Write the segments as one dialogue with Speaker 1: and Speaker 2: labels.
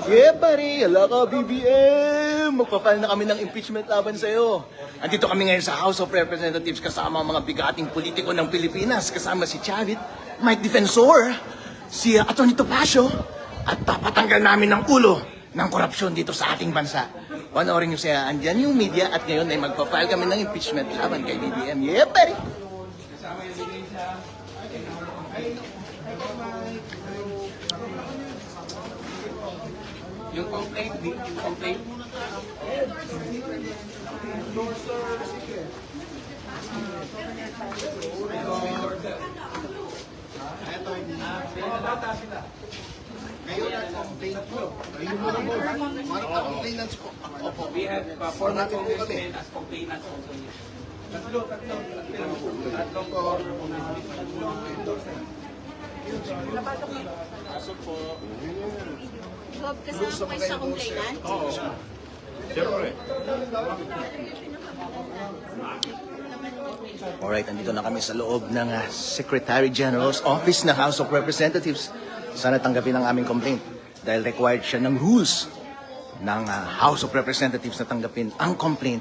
Speaker 1: Yeah, pare. Hala ka, BBM. Magpa-file na kami ng impeachment laban sa'yo. Andito kami ngayon sa House of Representatives kasama ang mga bigating politiko ng Pilipinas. Kasama si Chavit, Mike Defensor, si Atty. Topacio, at papatanggal namin ng ulo ng korupsyon dito sa ating bansa. Panoorin nyo siya. Andyan yung media at ngayon ay magpa-file kami ng impeachment laban kay BBM. Yeah, pare.
Speaker 2: Yung complaint, yung complaint.
Speaker 1: Ngayon ang complaint po. Mga complainants po. Opo.
Speaker 2: We have former congressmen as complainants also. Tatlong ko. Kaso po.
Speaker 3: Bob, kasama ko kayo sa complainant?
Speaker 2: Oo. Siyempre.
Speaker 1: Alright, andito na kami sa loob ng Secretary General's Office ng House of Representatives. Sana tanggapin ang aming complaint dahil required siya ng rules ng House of Representatives na tanggapin ang complaint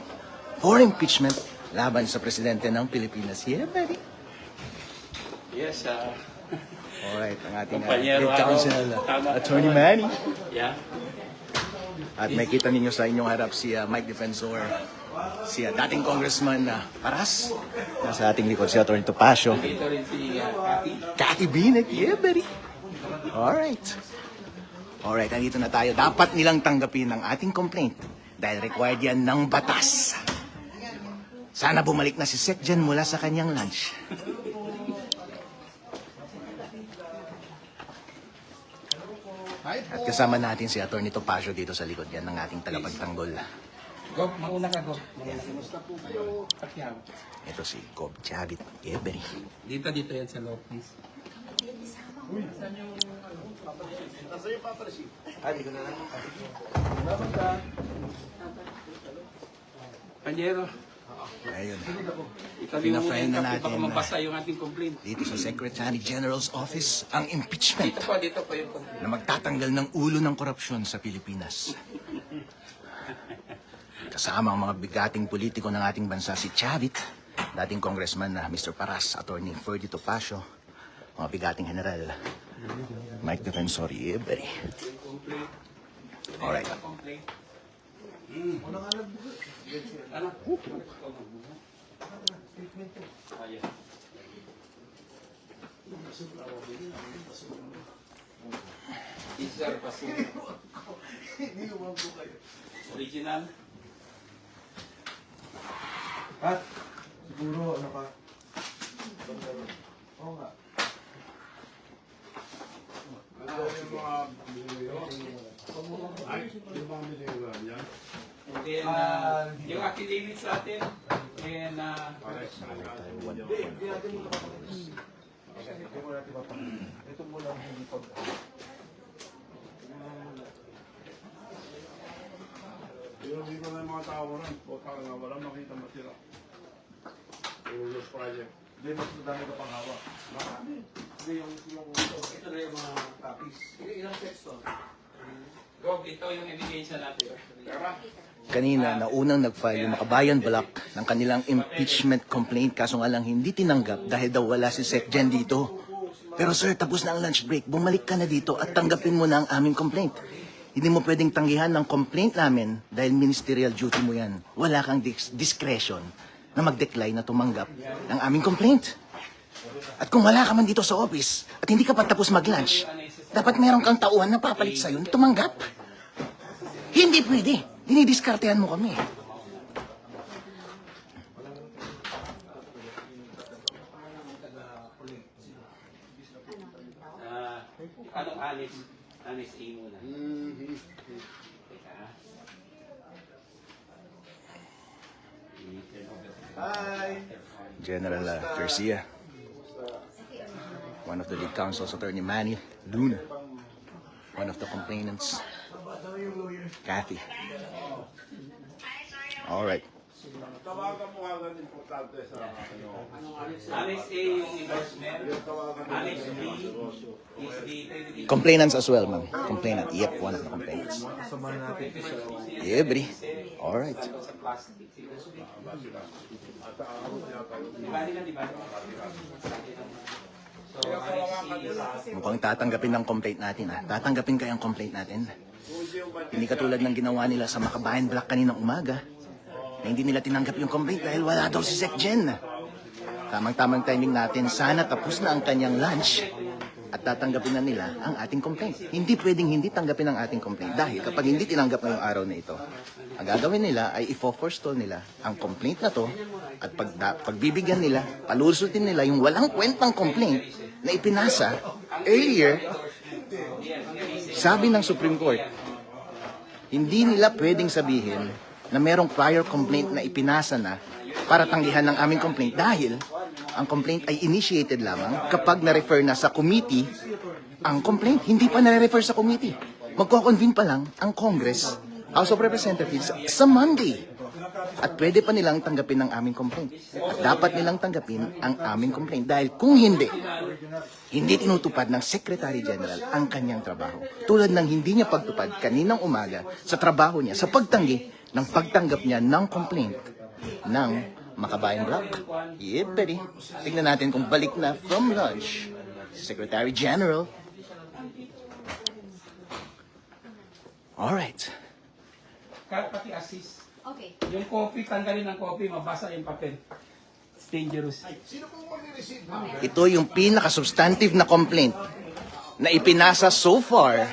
Speaker 1: for impeachment laban sa Presidente ng Pilipinas. Yeah, baby.
Speaker 2: Yes,
Speaker 1: Alright, ang ating
Speaker 2: Kumpanyero
Speaker 1: Head Counsel,
Speaker 2: tama.
Speaker 1: Attorney Manny.
Speaker 2: yeah.
Speaker 1: At makita ninyo sa inyong harap si Mike Defensor, si dating Congressman Paras, nasa ating likod si Atty. Topacio,
Speaker 2: Dito rin si Cathy.
Speaker 1: Cathy Binek, yeah, buddy. Alright. Alright, andito na tayo. Dapat nilang tanggapin ang ating complaint dahil required yan ng batas. Sana bumalik na si Secgen mula sa kanyang lunch. At kasama natin si Atty. Topacio dito sa likod yan ng ating tagapagtanggol.
Speaker 2: Go, mauna ka, go. Kamusta po kayo? Pakyaw.
Speaker 1: Ito si Cobb Chavit, yeah, buddy.
Speaker 2: Dito yan sa law, please. Panyero,
Speaker 1: Ayun.
Speaker 2: itabi mo
Speaker 1: Pina-file na
Speaker 2: muna
Speaker 1: natin
Speaker 2: baka mabasa yung ating complaint.
Speaker 1: dito sa Secretary General's Office ang impeachment
Speaker 2: Dito po yung complaint.
Speaker 1: na magtatanggal ng ulo ng korupsyon sa Pilipinas. Kasama ang mga bigating politiko ng ating bansa si Chavit, dating congressman na Mr. Paras, Atty. Ferdy Topacio, mga bigating general, Mike Defensor, Iberi. Alright.
Speaker 2: Complaint. Ano? Ayan. Isar Pasu. Original.
Speaker 4: At siguro ano ka? Oo nga.
Speaker 5: Ano yung mga binili ay, yung mga binili ko yan?
Speaker 2: And then, yung affidavits natin. And,
Speaker 4: Hindi natin muna papakita. Hindi mo natin papakita. Ito muna ang hindi pag...
Speaker 5: Yung dito na yung mga tao rin, puta nga, wala makita matira. Yung Los Project.
Speaker 4: Hindi, mas madami ka pang hawak. Marami. Hindi, ito na yung mga copies. Ilang text to?
Speaker 2: Go, ito yung ebidensya natin.
Speaker 1: Kanina, naunang nag-file yung Makabayan Block ng kanilang impeachment complaint kaso nga lang hindi tinanggap dahil daw wala si Secgen dito. Pero sir, tapos na ang lunch break. Bumalik ka na dito at tanggapin mo na ang aming complaint. Hindi mo pwedeng tanggihan ng complaint namin dahil ministerial duty mo yan. Wala kang discretion na mag-decline na tumanggap ng aming complaint. At kung wala ka man dito sa office at hindi ka pa tapos mag-lunch, dapat meron kang tauhan na papalit sa'yo na tumanggap. Hindi pwede. Dinidiskartehan mo kami.
Speaker 2: Anong anis? Anis A muna. Teka.
Speaker 4: Hi!
Speaker 1: General Garcia, one of the lead counsels, Attorney Manny Luna, one of the complainants, Cathy. All right.
Speaker 5: Tawagan mo agad importante sa ano.
Speaker 2: Annex A yung endorsement. Annex B is the
Speaker 1: Complainants as well, ma'am. Complainant. Yep, one of the complainants. Yeah, buddy. Alright.
Speaker 2: sa plastic. Di ba nila, di ba? So, Annex C.
Speaker 1: Mukhang tatanggapin ng complaint natin, ha? Tatanggapin kayang complaint natin. Hindi katulad ng ginawa nila sa Makabayan Block kaninang umaga, na hindi nila tinanggap yung complaint dahil wala daw si Sec Jen. Tamang-tamang timing natin, sana tapos na ang kanyang lunch at tatanggapin na nila ang ating complaint. Hindi pwedeng hindi tanggapin ang ating complaint dahil kapag hindi tinanggap ngayong araw na ito, ang gagawin nila ay i-forestall nila ang complaint na to at pagbibigyan nila, palusutin nila yung walang kwentang complaint na ipinasa earlier. Sabi ng Supreme Court, hindi nila pwedeng sabihin na merong prior complaint na ipinasa na para tanggihan ng aming complaint dahil ang complaint ay initiated lamang kapag na-refer na sa committee ang complaint. Hindi pa na-refer sa committee. Magko-convene pa lang ang Congress, House of Representatives sa Monday. At pwede pa nilang tanggapin ang aming complaint. At dapat nilang tanggapin ang aming complaint dahil kung hindi tinutupad ng Secretary General ang kanyang trabaho. Tulad ng hindi niya pagtupad kaninang umaga sa trabaho niya, sa pagtanggi ng pagtanggap niya ng complaint ng Makabayan Block. Yeah, buddy. Tingnan natin kung balik na from lunch si Secretary General. Alright.
Speaker 2: Kahit pati assist.
Speaker 3: Okay.
Speaker 2: Yung copy, tanggalin ng copy, mabasa yung papel. It's dangerous.
Speaker 1: Ito yung pinaka-substantive na complaint na ipinasa so far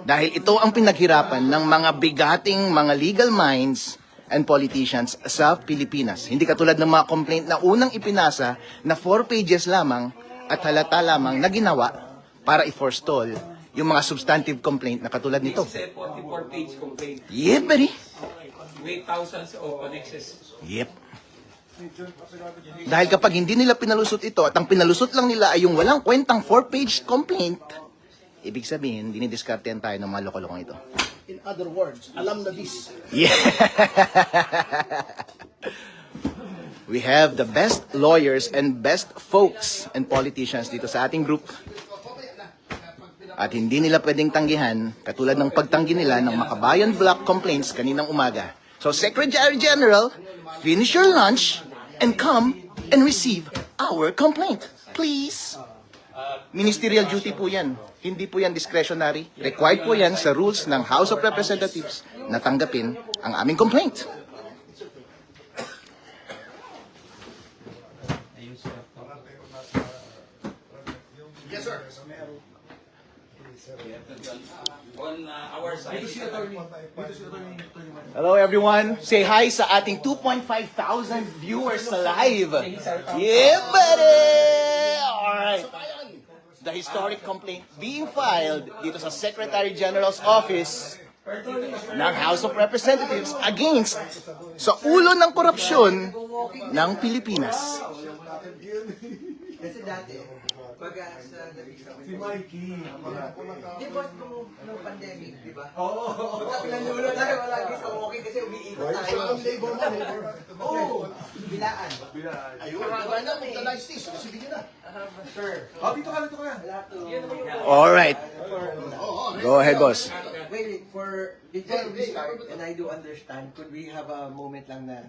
Speaker 1: dahil ito ang pinaghirapan ng mga bigating mga legal minds and politicians sa Pilipinas. Hindi katulad ng mga complaint na unang ipinasa na 4 pages lamang at halata lamang na ginawa para i-forestall yung mga substantive complaint na katulad nito.
Speaker 2: This is a 44-page complaint
Speaker 1: Yeah, buddy.
Speaker 2: with thousands of annexes.
Speaker 1: Yep. Dahil kapag hindi nila pinalusot ito at ang pinalusot lang nila ay yung walang kwentang 4-page complaint, ibig sabihin, dinidiskartehan tayo ng mga loko-lokong ito.
Speaker 6: In other words, alam na this.
Speaker 1: Yeah. We have the best lawyers and best folks and politicians dito sa ating group. At hindi nila pwedeng tanggihan, katulad ng pagtanggi nila ng Makabayan Block complaints kaninang umaga. So, Secretary General, finish your lunch and come and receive our complaint. Please. Ministerial duty po yan. Hindi po yan discretionary. Required po yan sa rules ng House of Representatives na tanggapin ang aming complaint.
Speaker 6: Yes, sir.
Speaker 2: On our side,
Speaker 1: Hello everyone. Say hi sa ating 2.5 thousand viewers sa live. Yeah, buddy! Alright. The historic complaint being filed dito sa Secretary General's office ng House of Representatives against sa ulo ng korupsyon ng Pilipinas.
Speaker 7: Kasi dati, pag sa
Speaker 4: Si Mikey.
Speaker 7: di ba nung pandemic, di ba? Oo. Pagkapilanulo tayo, lagi sa okay kasi umiikot tayo.
Speaker 6: Ang labor mo, labor.
Speaker 7: Oo. Bilaan.
Speaker 6: Ayun, wala na, organize this. Sige na.
Speaker 7: Sure.
Speaker 4: Oh, dito ka.
Speaker 7: Wala to.
Speaker 1: Alright. Go ahead, boss.
Speaker 7: Wait, before we start, and I do understand, could we have a moment lang na,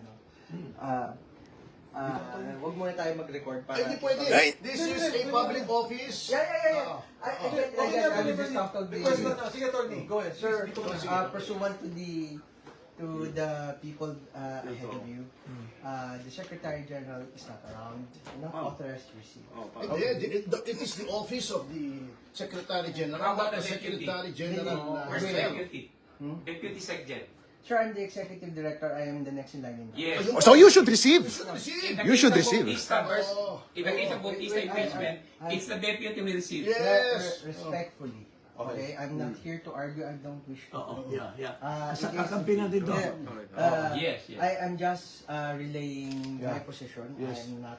Speaker 7: wag muna tayo mag-record para...
Speaker 6: Hindi pwede.
Speaker 1: Ay.
Speaker 6: This is a public office.
Speaker 7: Yeah. I will just talk to the...
Speaker 4: Sige, Tony. Go ahead.
Speaker 7: Sir, pursuant to the people ahead of you, the Secretary General is not around, not authorized to receive.
Speaker 6: Hindi, it is the office of the Secretary General,
Speaker 2: How about
Speaker 6: not
Speaker 2: the
Speaker 6: the
Speaker 2: deputy?
Speaker 6: Secretary General.
Speaker 2: where's the deputy? Deputy Secgen.
Speaker 7: Sir, I'm the Executive Director. I am the next in line.
Speaker 2: Yes.
Speaker 1: So you should receive.
Speaker 6: Receive.
Speaker 1: You should receive.
Speaker 2: In the case of Bautista impeachment, it's the deputy will receive.
Speaker 6: Yes.
Speaker 7: Respectfully. Okay, I'm not here to argue. I don't wish to.
Speaker 4: Sa kakampi natin to.
Speaker 2: Yes.
Speaker 7: I am just relaying my position. I'm not.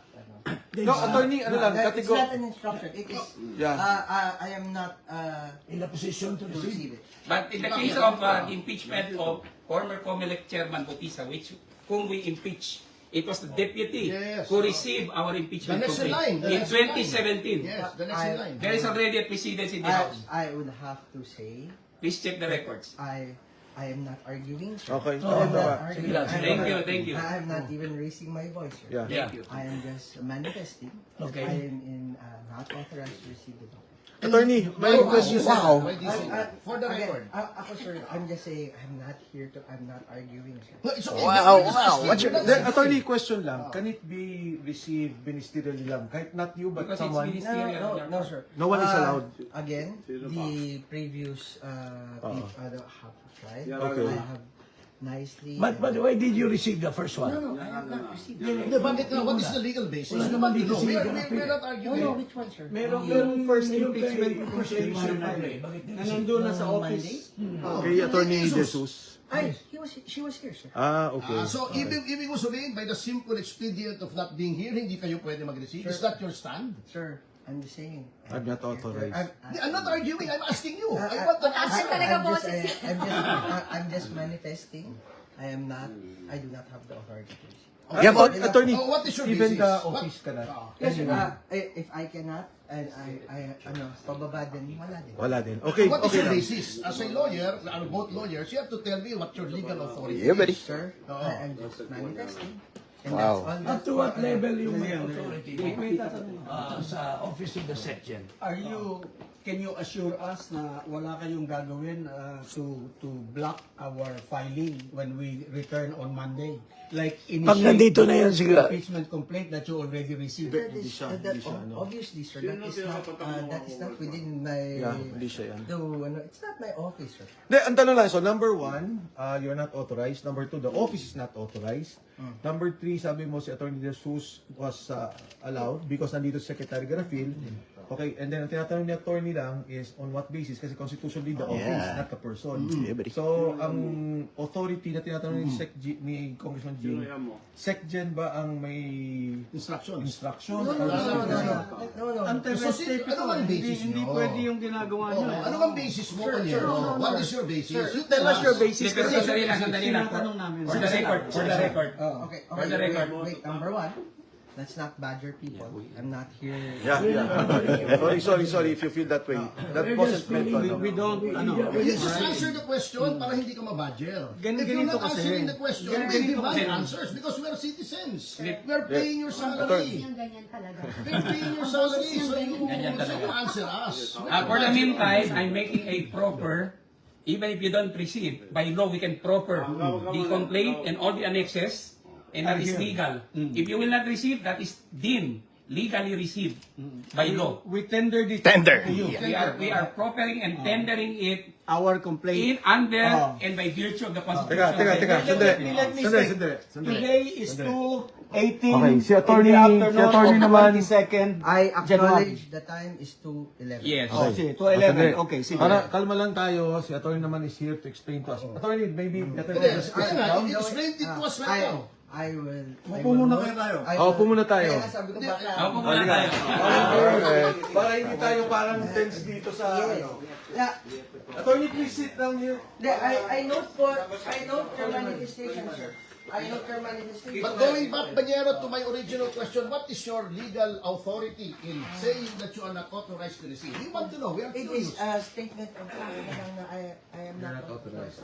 Speaker 4: No, attorney, ano lang,
Speaker 7: It's
Speaker 4: kategor...
Speaker 7: not an instruction. It is.
Speaker 4: Yeah.
Speaker 7: I am not in a position to receive it.
Speaker 2: But in the case of the impeachment of former COMELEC Chairman Bautista, which whom we impeach. It was the deputy
Speaker 6: Yes.
Speaker 2: who received our impeachment
Speaker 6: The next in line,
Speaker 2: complaint
Speaker 6: the
Speaker 2: in
Speaker 6: next in line.
Speaker 2: 2017.
Speaker 6: Yes, the next in line.
Speaker 2: There is already a precedence in the House.
Speaker 7: I would have to say,
Speaker 2: Please check the records.
Speaker 7: I am not arguing, sir.
Speaker 8: Okay.
Speaker 7: I am not arguing.
Speaker 2: Thank you.
Speaker 7: I am not even raising my voice, sir.
Speaker 8: Yeah.
Speaker 2: Thank you.
Speaker 7: I am just manifesting that I am not authorized to receive the document.
Speaker 8: Attorney, may question.
Speaker 6: Wow. For the
Speaker 7: Again,
Speaker 6: record.
Speaker 7: ako, sir, I'm just saying, I'm not arguing, sir.
Speaker 6: No, it's okay.
Speaker 1: Wow,
Speaker 6: We're just
Speaker 1: wow.
Speaker 6: asking.
Speaker 1: What's your-
Speaker 6: We're not-
Speaker 8: Then, attorney, question lang. Can it be received ministerially lang? Kahit not you, but
Speaker 2: Because it's
Speaker 8: someone?
Speaker 2: ministerial.
Speaker 7: No, sir.
Speaker 8: No one is allowed.
Speaker 7: Again, the previous have tried.
Speaker 8: Okay.
Speaker 7: I have nicely.
Speaker 9: But why did you receive the first one?
Speaker 7: No, I have not received it.
Speaker 6: Hindi, bakit nga? What is the legal basis?
Speaker 9: Wala naman dito
Speaker 6: No,
Speaker 9: sa
Speaker 6: we're
Speaker 9: legal
Speaker 6: not
Speaker 7: No,
Speaker 6: arguing.
Speaker 7: no, which one, sir?
Speaker 8: Merong first impeachment
Speaker 9: prosecution na
Speaker 8: nandun na sa office. Kay Attorney Jesus.
Speaker 7: Ay, she was here, sir.
Speaker 8: Okay.
Speaker 6: So, ibig mo sabihin, by the simple expedient of not being here, hindi kayo pwede mag-receive? Is that your stand?
Speaker 7: Sir, I'm just saying.
Speaker 8: I'm not authorized.
Speaker 6: I'm not arguing, I'm asking you. I want an answer.
Speaker 7: I'm just manifesting. I do not have the authority to receive.
Speaker 1: Yeah, but
Speaker 8: Attorney,
Speaker 6: Oh, what is your
Speaker 8: even
Speaker 6: basis?
Speaker 8: the
Speaker 6: What?
Speaker 8: office ka na.
Speaker 7: Yes, sir. If I cannot, and pababa din, wala din.
Speaker 8: Wala din. Okay,
Speaker 6: What is
Speaker 8: okay
Speaker 6: your
Speaker 8: lang.
Speaker 6: basis? As a lawyer, are both lawyers, you have to tell me what your legal authority
Speaker 1: Yeah, buddy.
Speaker 6: is.
Speaker 7: Sir, I'm just manifesting. And
Speaker 1: Wow.
Speaker 7: that's all.
Speaker 9: Up to what level yung may authority sa office of the section?
Speaker 10: Can you assure us na wala kayong gagawin to block our filing when we return on Monday? Like
Speaker 9: Pag nandito na yan, sige.
Speaker 10: impeachment complaint that you already received.
Speaker 7: Obviously, sir, that is not within my.
Speaker 8: Yeah, hindi siya yan.
Speaker 7: It's not my office, sir.
Speaker 8: Hindi, ang tanong lang. So, number 1, you're not authorized. Number 2, the office is not authorized. Number 3, sabi mo si Attorney Jesus was allowed because nandito si Secretary Garafil. Okay, and then ang tinatanong ni Attorney lang is on what basis? Kasi constitutionally the office,
Speaker 1: Yeah.
Speaker 8: not the person.
Speaker 1: Yeah, buddy.
Speaker 8: So, ang authority na tinatanong ni Congressman Jing, SecGen ba ang may
Speaker 6: Instructions.
Speaker 8: instruction?
Speaker 7: No.
Speaker 6: So, ano bang basis
Speaker 10: Hindi
Speaker 6: nyo?
Speaker 10: pwede yung ginagawa niyo.
Speaker 6: Ano bang basis mo kanya? What is your basis? You tell
Speaker 10: What's
Speaker 6: us.
Speaker 10: your basis?
Speaker 2: Pero sandali lang.
Speaker 10: Tinatanong namin.
Speaker 2: For the record.
Speaker 7: Okay,
Speaker 2: For the record.
Speaker 7: wait, number 1, let's not badger people. I'm not here.
Speaker 8: Yeah. Sorry if you feel that way. That wasn't meant to.
Speaker 10: We don't,
Speaker 6: You just answer the question para hindi ka mabadger. If you're
Speaker 10: Ganito
Speaker 6: not
Speaker 10: kasi.
Speaker 6: answering the question, we demand answers because we are citizens. We are paying your salary.
Speaker 3: Ganyan talaga.
Speaker 6: We are paying your salary, so you answer us.
Speaker 2: For the meantime, I'm making a proper, even if you don't receive, by law we can proper the complaint and all the annexes, and that is legal. If you will not receive, that is deemed legally received by law.
Speaker 10: We tendered it
Speaker 1: Tender.
Speaker 10: to you.
Speaker 2: We are propping and tendering it
Speaker 10: Our
Speaker 2: in
Speaker 10: complaint.
Speaker 2: under and by virtue of the Constitution.
Speaker 8: Teka.
Speaker 10: Let me say,
Speaker 8: Sandali.
Speaker 10: today is 2:18
Speaker 8: Okay, si Attorney-
Speaker 10: in the afternoon
Speaker 8: si Attorney
Speaker 10: of
Speaker 8: naman-
Speaker 10: 22nd
Speaker 7: I
Speaker 10: January.
Speaker 7: acknowledge the time is 2:11.
Speaker 2: Yes.
Speaker 10: Oh, sige, 2:11. Okay, sige.
Speaker 8: Para kalma lang tayo, si Attorney naman is here to explain to us. Attorney, maybe better
Speaker 6: Yes, kaya nga, explain it to us right now.
Speaker 7: I will.
Speaker 10: Upo muna kayo tayo.
Speaker 8: Upo muna tayo.
Speaker 7: Kaya sabi ko baka.
Speaker 2: Ako muna tayo.
Speaker 8: Alright. Para hindi tayo parang tense dito sa ano.
Speaker 7: Yeah,
Speaker 8: Attorney, please sit down here.
Speaker 7: I note your manifestation, sir. I note your manifestation.
Speaker 6: But going back, Banyero, to my original question, what is your legal authority in saying that you are not authorized to receive? We want to know. We are
Speaker 7: It
Speaker 6: curious.
Speaker 7: is a statement of fact na I am not authorized.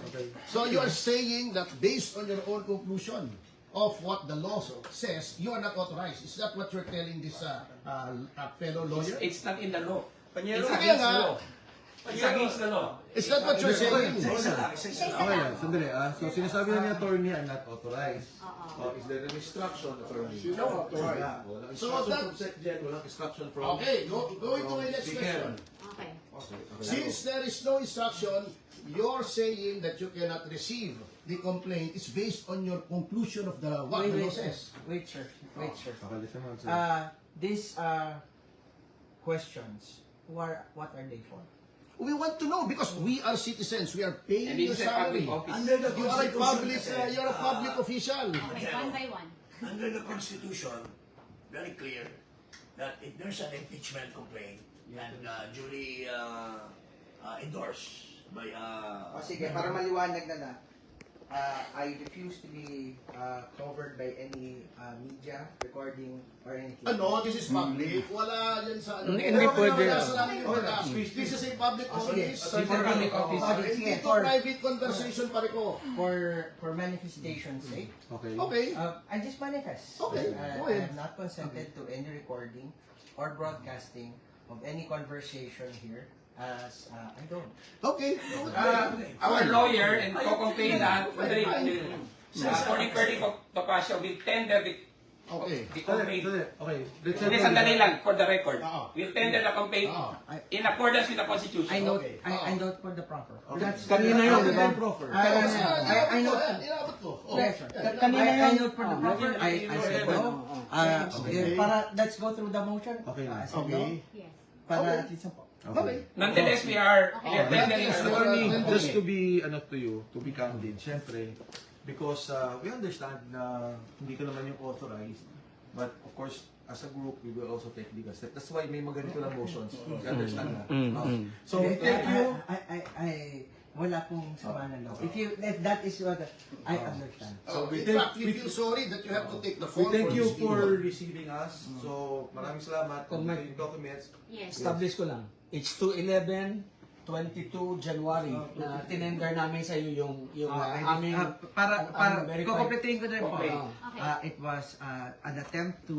Speaker 6: So you are saying that based on your own conclusion of what the law says, you are not authorized. Is that what you're telling this fellow lawyer?
Speaker 2: It's not in the law. It's
Speaker 6: Kaya
Speaker 2: against the
Speaker 6: nga,
Speaker 2: law. It's against the law.
Speaker 6: is that what you're saying?
Speaker 8: Okay lang, sandali So sinasabi na ni Attorney, I'm not authorized. Is there an instruction, Attorney? No. Walang
Speaker 6: So
Speaker 8: instruction
Speaker 6: that-
Speaker 8: from SecGen, walang instruction from...
Speaker 6: Okay, going to my next question.
Speaker 3: Okay.
Speaker 6: Since there is no instruction, you're saying that you cannot receive the complaint is based on your conclusion of the what the law says.
Speaker 7: Wait, sir.
Speaker 8: Pakalisan mo, sir.
Speaker 7: These questions, what are they for?
Speaker 6: We want to know because we are citizens. We are paying
Speaker 2: And
Speaker 6: your
Speaker 2: this is a public
Speaker 6: salary.
Speaker 2: office.
Speaker 9: Under the
Speaker 6: You are a public,
Speaker 9: Constitution,
Speaker 6: you're a public official.
Speaker 3: Okay, one by one.
Speaker 9: under the Constitution, very clear that if there's an impeachment complaint and duly endorsed by
Speaker 7: Sige, para maliwanag na. I refuse to be covered by any media recording or anything.
Speaker 6: Ano, this is public. Wala yan sa ano.
Speaker 10: Hindi pwede.
Speaker 6: Wala sa namin yung batas. This is a public office.
Speaker 2: Public office.
Speaker 6: Hindi to private conversation pare ko.
Speaker 7: For manifestation's sake,
Speaker 8: Okay.
Speaker 6: Okay.
Speaker 7: I just manifest.
Speaker 6: Okay,
Speaker 7: I
Speaker 6: go ahead.
Speaker 7: have not consented to any recording or broadcasting of any conversation here, as I don't.
Speaker 6: Okay.
Speaker 2: Our lawyer and co-complainant, according to Topacio, will tender the complaint.
Speaker 8: Okay. Let's
Speaker 2: Hindi, sandali lang, for the record.
Speaker 6: Oo.
Speaker 2: We'll tender the complaint
Speaker 6: Oo.
Speaker 2: in accordance with the Constitution.
Speaker 7: I note,
Speaker 6: Okay.
Speaker 7: I note for the proper.
Speaker 8: That's kanina yun, di ba?
Speaker 7: I note.
Speaker 6: Inabot ko.
Speaker 7: Yes, sir.
Speaker 10: Kanina
Speaker 7: I
Speaker 10: yun.
Speaker 7: note for the proper. I said no. Para let's go through the motion.
Speaker 8: Okay.
Speaker 7: I said no.
Speaker 6: Okay.
Speaker 3: Yes.
Speaker 7: Para at least
Speaker 6: Okay.
Speaker 2: Nonetheless, we are tendering.
Speaker 8: Attorney, just to be to be candid, syempre, because we understand na hindi ka naman yung authorized, but of course, as a group, we will also take legal steps. That's why may mga ganito lang motions. You understand na? So, thank you.
Speaker 7: wala pong sama ng loob. If that is what I understand.
Speaker 6: So in fact, we feel sorry that you have to take the
Speaker 8: We
Speaker 6: fall
Speaker 8: thank
Speaker 6: for
Speaker 8: you
Speaker 6: this
Speaker 8: for
Speaker 6: video.
Speaker 8: receiving us. So, maraming salamat.
Speaker 10: Kung may-
Speaker 8: Yung documents.
Speaker 3: Yes.
Speaker 10: Establish ko lang. It's 2/11/22 January na tinender namin sa iyo yung aming
Speaker 7: para
Speaker 10: verified.
Speaker 7: kukumpletuhin ko na rin po.
Speaker 10: Okay.
Speaker 7: It was an attempt to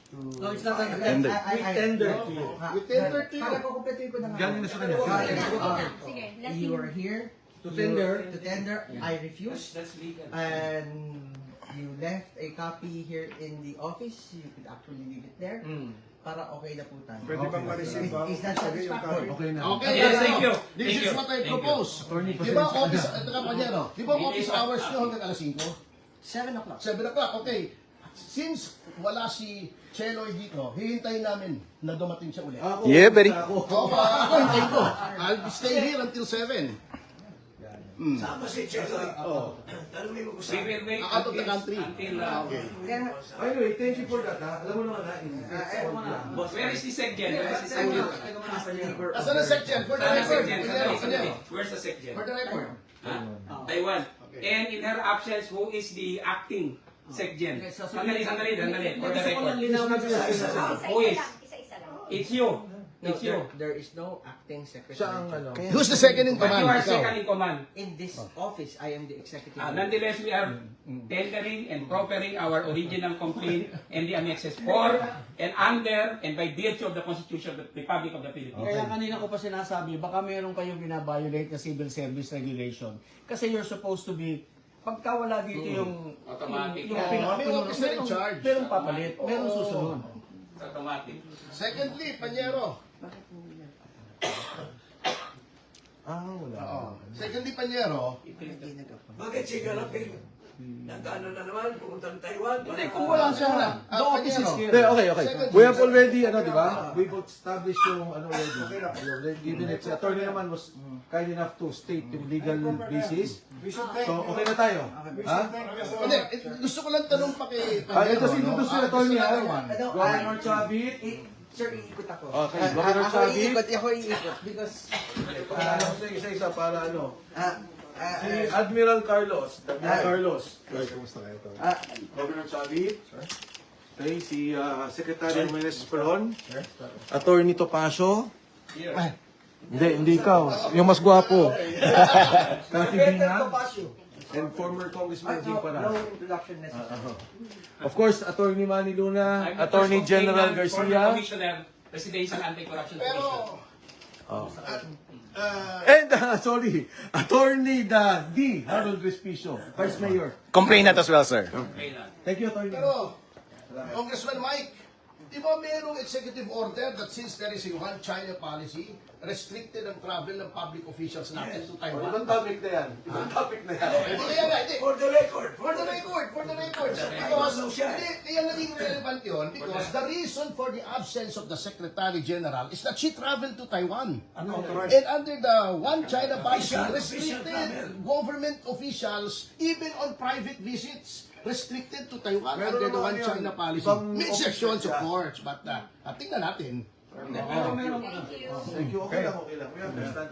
Speaker 10: No, it's not an
Speaker 1: Tender.
Speaker 10: We tender to you.
Speaker 6: We tender to you.
Speaker 7: Para kukumpletuhin ko na nga.
Speaker 8: Galing na sa kanya.
Speaker 3: Sige, let
Speaker 7: You
Speaker 3: him...
Speaker 7: are here
Speaker 10: To tender.
Speaker 7: To tender. I refuse.
Speaker 2: That's legal.
Speaker 7: And you left a copy here in the office. You could actually leave it there. Para okay na po tayo.
Speaker 5: Pwede bang ma-receive ba?
Speaker 7: Is that satisfactory?
Speaker 8: Okay na.
Speaker 6: Okay,
Speaker 2: Yes, thank you.
Speaker 6: This
Speaker 2: Thank
Speaker 6: is
Speaker 2: you.
Speaker 6: what I
Speaker 2: Thank you.
Speaker 6: propose. Di ba office, kapanyero, di ba office hours nyo hanggang alas 5?
Speaker 7: 7 o'clock.
Speaker 6: 7 o'clock, okay. Since wala si Cheloy dito, hihintayin namin na dumating siya ulit.
Speaker 1: Yeah, buddy.
Speaker 6: Ako, hintayin ko. I'll stay here until 7.
Speaker 9: Sama si Cheloy. Tanungin mo ko
Speaker 2: We
Speaker 9: sa
Speaker 2: will wait
Speaker 6: Out of the country.
Speaker 2: until
Speaker 7: Kaya,
Speaker 8: Anyway, thank you for that. Alam mo naman na.
Speaker 2: where is the SecGen? Where is the SecGen?
Speaker 6: Asan ang section? For the
Speaker 2: Saan ang
Speaker 6: record.
Speaker 2: SecGen? Sandali. Where's the SecGen?
Speaker 6: For the record.
Speaker 2: Taiwan. And in her absence, who is the acting SecGen? Sandali. For the
Speaker 10: Gusto ko lang
Speaker 2: record.
Speaker 10: linawin sila.
Speaker 2: Who is?
Speaker 3: Isa-isa lang.
Speaker 2: It's you.
Speaker 7: no,
Speaker 2: It's you.
Speaker 7: there is no acting secretary.
Speaker 8: Siya ang ano.
Speaker 6: Who's the second in
Speaker 2: But you are
Speaker 6: command? Ikaw.
Speaker 2: second in command.
Speaker 7: In this office, I am the executive.
Speaker 2: Nonetheless, we are tendering and proffering our original complaint and the annexes for and under and by virtue of the Constitution of the Republic of the Philippines.
Speaker 10: Kaya kanina ko pa sinasabi, baka meron kayong binabiolate na civil service regulation. Kasi you're supposed to be, pagka wala dito yung
Speaker 2: Automatic.
Speaker 10: yung
Speaker 6: May officer in charge.
Speaker 10: Merong papalit, merong susunod.
Speaker 2: Automatic.
Speaker 6: Secondly, Panyero.
Speaker 8: Wala.
Speaker 6: Secondly, Panyero.
Speaker 9: Bakit si Galapin? Nag-ano na naman, pumunta ng Taiwan.
Speaker 10: Kung wala siya, the office is here.
Speaker 8: Okay.
Speaker 6: Second.
Speaker 8: We have already, di ba? We've established yung, already. Given it, si attorney naman was kind enough to state yung legal basis. So, okay na tayo. Ha?
Speaker 6: Hindi, gusto ko lang tanong pa kay
Speaker 8: Ito si Dudus yung attorney, ha?
Speaker 7: Ano,
Speaker 8: Governor Chavit.
Speaker 7: Sir, iikot ako.
Speaker 8: Okay, Governor Chavit.
Speaker 7: Ako iikot because
Speaker 8: Isa-isa para ano. Si
Speaker 7: uh,
Speaker 8: Admiral Carlos. Carlos. Governor Chavit. Okay, si Secretary Menes Peron. Attorney Topacio. Hindi ikaw. Yung mas gwapo. Cathy Bina. And former Congressman Jim
Speaker 7: no
Speaker 8: Pana.
Speaker 7: introduction necessary.
Speaker 8: Of course, Attorney Manny Luna,
Speaker 2: I'm the
Speaker 8: Attorney
Speaker 2: first
Speaker 8: General
Speaker 2: complainant, former
Speaker 8: Garcia,
Speaker 2: Commissioner, Presidential Anti-Corruption
Speaker 6: Pero,
Speaker 2: Commission.
Speaker 8: and Attorney Harold Respicio, Vice Mayor.
Speaker 1: Complainant as well, sir.
Speaker 2: Okay na.
Speaker 8: Thank you, Attorney.
Speaker 6: pero, Congressman Mike, di ba mayroong executive order that since there is a one China policy, restricted ang travel ng public officials natin to Taiwan?
Speaker 8: Ibang topic na yan. Ibang topic na yan.
Speaker 6: Hindi kaya nga, hindi.
Speaker 9: For the record.
Speaker 6: For the record. Because, hindi, kaya naging relevant yun because the reason for the absence of the Secretary General is that she traveled to Taiwan. And under the One China policy, restricted government officials, even on private visits, restricted to Taiwan
Speaker 8: Meron
Speaker 6: under the
Speaker 8: naman
Speaker 6: One
Speaker 8: yun.
Speaker 6: China policy.
Speaker 8: Ibang
Speaker 6: May exceptions, of
Speaker 8: official.
Speaker 6: course, but tingnan natin.
Speaker 3: Thank you.
Speaker 8: Thank you. Okay lang. We understand.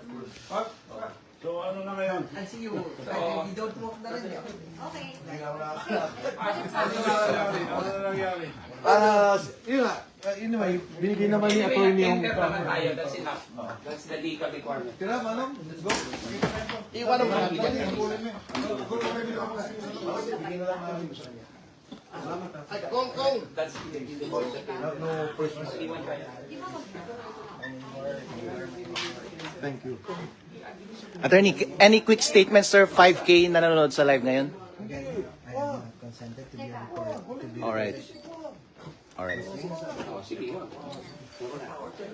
Speaker 5: So ano ano na ngayon?
Speaker 7: I'll see you. You don't walk na rin.
Speaker 3: Okay.
Speaker 5: Ano na nangyari?
Speaker 8: Yun nga, anyway, binigay naman ni attorney yung...
Speaker 2: Enter naman tayo, that's enough. That's the legal requirement.
Speaker 8: Tira, Manong, let's go.
Speaker 6: Iwan mo natin yan. Ay, Kong.
Speaker 2: That's
Speaker 8: No person. Thank you.
Speaker 1: Attorney, any quick statements, sir? 5K nanonood sa live ngayon?
Speaker 7: Again, I am not consented to be on court.
Speaker 1: Alright. Alright.
Speaker 2: Oh, sige.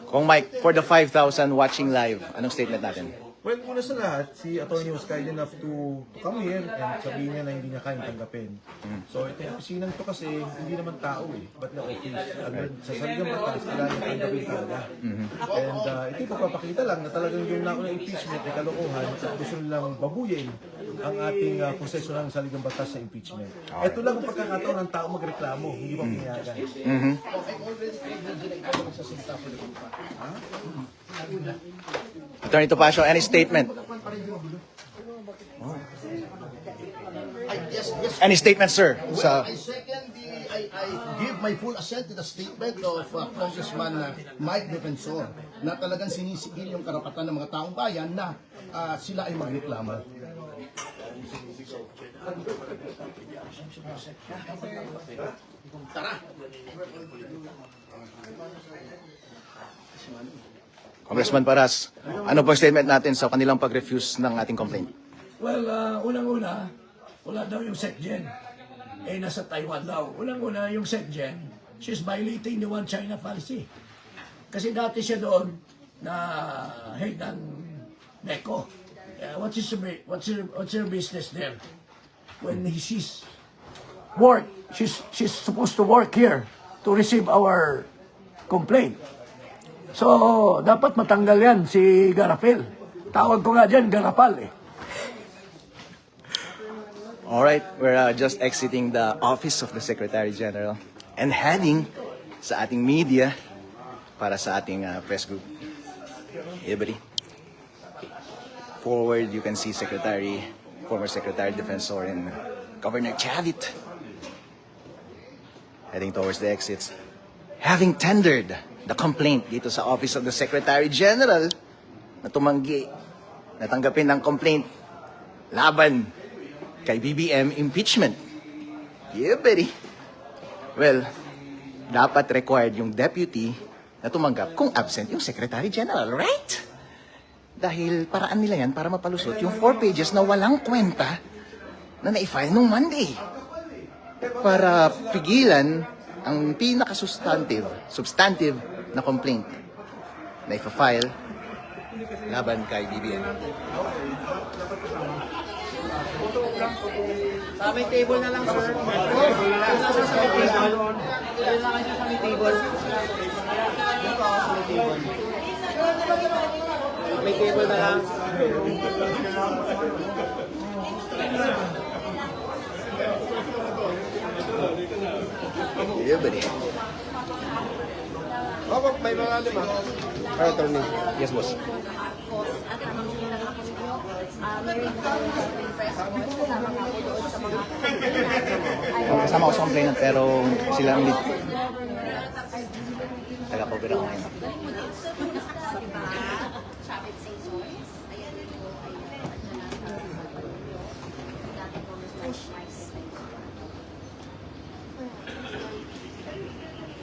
Speaker 1: Kung Mike, for the 5,000 watching live, anong statement natin?
Speaker 8: Well, una sa lahat, si attorney was kind enough to come here and sabihin niya na hindi niya kayang tanggapin. So, itong opisinang to kasi hindi naman tao eh, but na office. Sa saligang batas, kailangan niya tanggapin talaga. And ito yung pagpapakita lang na talagang yung nako ng impeachment ay kalokohan at gusto nilang babuyin ang ating proseso ng saligang batas sa impeachment. Ito lang ang pagkakataon ng tao magreklamo, hindi ba pinayagan?
Speaker 1: Attorney Topacio, any statement?
Speaker 6: Yes.
Speaker 1: Any statement, sir?
Speaker 6: Well, I second I give my full assent to the statement of Congressman Mike Defensor na talagang sinisigil yung karapatan ng mga taong bayan na sila ay magreklamo. Tara.
Speaker 1: Congressman Paras, ano po statement natin sa kanilang pag-refuse ng ating complaint?
Speaker 9: Well, unang-una, wala daw yung SecGen. Nasa Taiwan daw. Unang-una, yung SecGen, she's violating the One China policy. Kasi dati siya doon na head ng NECO. What's her business there? When she's work, she's supposed to work here to receive our complaint. So, dapat matanggal yan si Garapel. Tawag ko nga dyan, Garapal eh.
Speaker 1: Alright, we're just exiting the office of the Secretary General and heading sa ating media para sa ating press group. Hey, buddy. Forward, you can see former Secretary Defensor and Governor Chavit heading towards the exits. Having tendered the complaint dito sa office of the Secretary General na tumanggi, natanggapin ng complaint laban kay BBM impeachment. Yeah, buddy. Well, dapat required yung deputy na tumanggap kung absent yung Secretary General, right? Dahil paraan nila yan para mapalusot yung 4 pages na walang kwenta na na-file nung Monday. Para pigilan ang substantive na complaint na ipa-file laban kay BBM.
Speaker 7: Sa may table na lang, sir. Sa may table. Sa may table. May table na lang.
Speaker 1: Yeah, buddy.
Speaker 4: May malalim Attorney.
Speaker 1: Yes, boss. Kasama ko sa complainant pero sila ang lead. Taga-cover ako ngayon.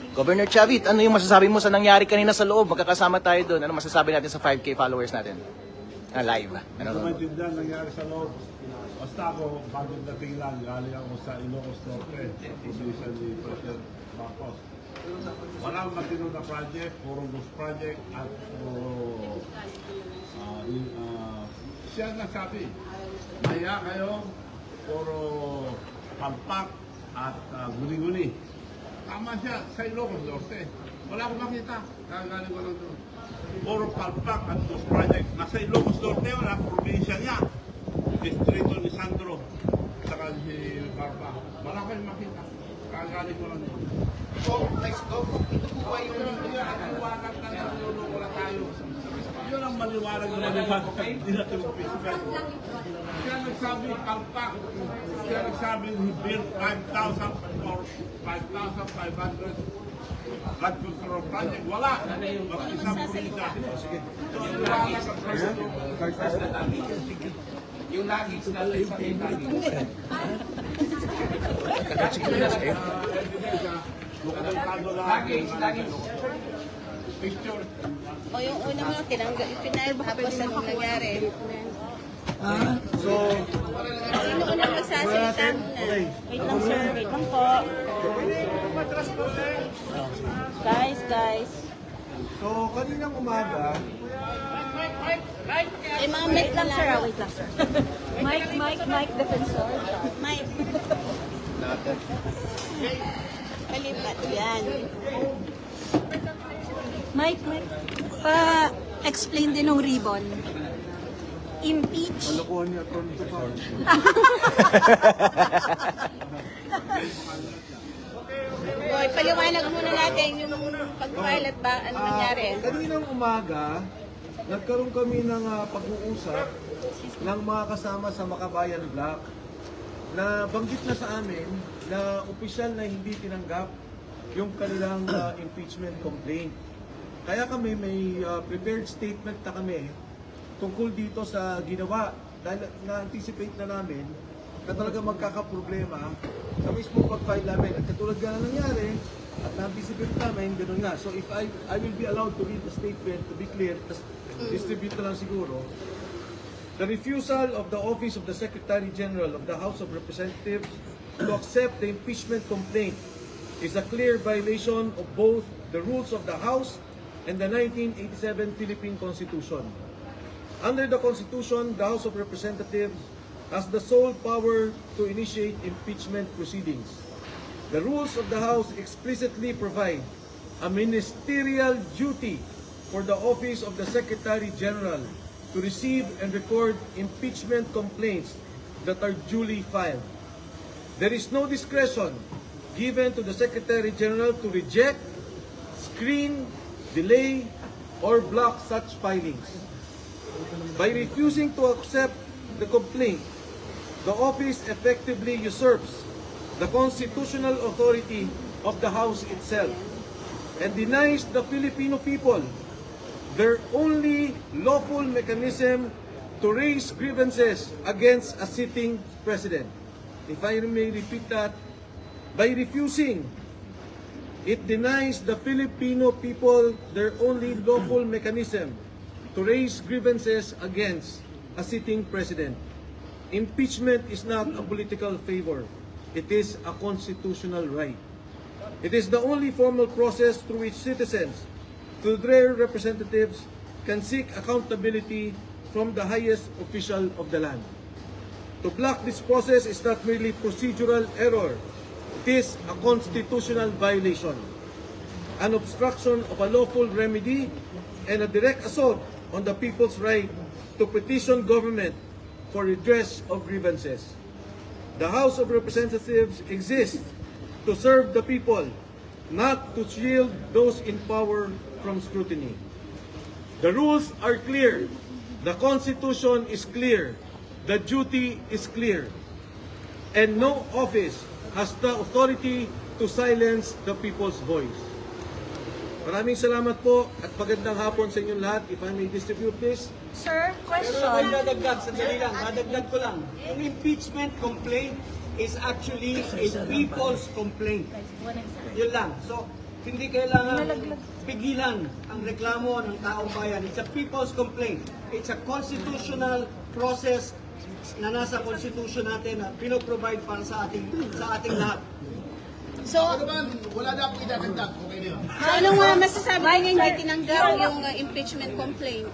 Speaker 1: Governor Chavit, ano yung masasabi mo sa nangyari kanina sa loob? Magkakasama tayo doon. Ano masasabi natin sa 5K followers natin? Live. Ano
Speaker 5: Ano maintindihan nangyari sa loob? Basta ako, bagong dating lang, galing ako sa Ilocos Norte, position ni President Marcos. Walang matino na project, puro ghost project, at puro siya nagsabi, maya kayo, puro pampak at guni-guni. Tama siya, sa Ilocos Norte. Wala akong makita, kagaling ko lang doon. Puro palpak at ghost project. Nasa Ilocos Norte, wala, probinsya niya. Distrito ni Sandro, saka si Barba. Wala kayong makita, kagaling ko lang doon. So, let's go. Ito po ba yung niliwanag na naluloko na tayo? Yun ang mali maliwanag naman yung bakit hindi natin impeachment. Siya nagsabi, palpak. Siya nagsabi, he built 5,000 or 5,500 flood control project. Wala. Mag-isang pulisa. So, naliwanag ang president.
Speaker 2: Yung luggage na sa luggage. Luggage.
Speaker 5: Picture.
Speaker 3: O yung una mo, tinanggal, tapos anong nangyari?
Speaker 8: So,
Speaker 3: Sino unang magsasalita muna?
Speaker 11: Wait lang sir, wait lang po. Guys.
Speaker 8: so kaninang umaga,
Speaker 3: Eh, mga mic lang sir,
Speaker 11: Wait lang sir. Mike, defensor.
Speaker 3: Mic. Palipat yan.
Speaker 11: Mike. Pa-explain din ng ribbon. Impeach.
Speaker 8: nakuha niya ito nito pa.
Speaker 3: Boy, paliwanag muna natin yung pag-file at ba, ano nangyari?
Speaker 8: Kaninang umaga, nagkaroon kami ng pag-uusap ng mga kasama sa Makabayan Block na banggit na sa amin na opisyal na hindi tinanggap yung kanilang impeachment complaint. Kaya kami may prepared statement na kami tungkol dito sa ginawa dahil na-anticipate na namin na talaga magkakaproblema sa mismo pag-file namin. At katulad nga na nangyari, at na-anticipate namin, gano'n nga. So if I will be allowed to read the statement, to be clear, distribute na lang siguro. The refusal of the Office of the Secretary General of the House of Representatives to accept the impeachment complaint is a clear violation of both the rules of the House and the 1987 Philippine Constitution. Under the Constitution, the House of Representatives has the sole power to initiate impeachment proceedings. The rules of the House explicitly provide a ministerial duty for the Office of the Secretary General to receive and record impeachment complaints that are duly filed. There is no discretion given to the Secretary General to reject, screen, delay, or block such filings. By refusing to accept the complaint, the office effectively usurps the constitutional authority of the House itself and denies the Filipino people their only lawful mechanism to raise grievances against a sitting president. If I may repeat that, by refusing, it denies the Filipino people their only lawful mechanism to raise grievances against a sitting president. Impeachment is not a political favor. It is a constitutional right. It is the only formal process through which citizens, through their representatives, can seek accountability from the highest official of the land. To block this process is not merely procedural error. It is a constitutional violation, an obstruction of a lawful remedy, and a direct assault on the people's right to petition government for redress of grievances. The House of Representatives exists to serve the people, not to shield those in power from scrutiny. The rules are clear. The Constitution is clear. The duty is clear. And no office has the authority to silence the people's voice. Maraming salamat po at magandang hapon sa inyong lahat. If I may distribute this.
Speaker 11: Sir, question.
Speaker 10: Dadagdag ko lang. Yung impeachment complaint is actually a people's complaint. Yun lang. So, hindi kailangan pigilan ang reklamo ng taong bayan. It's a people's complaint. It's a constitutional process na nasa constitution natin na pinoprovide para sa ating lahat.
Speaker 3: So,
Speaker 6: Ano ba, wala na akong idadagdag. Okay na yun.
Speaker 3: so anong masasabi niyo hindi tinanggap yung impeachment complaint?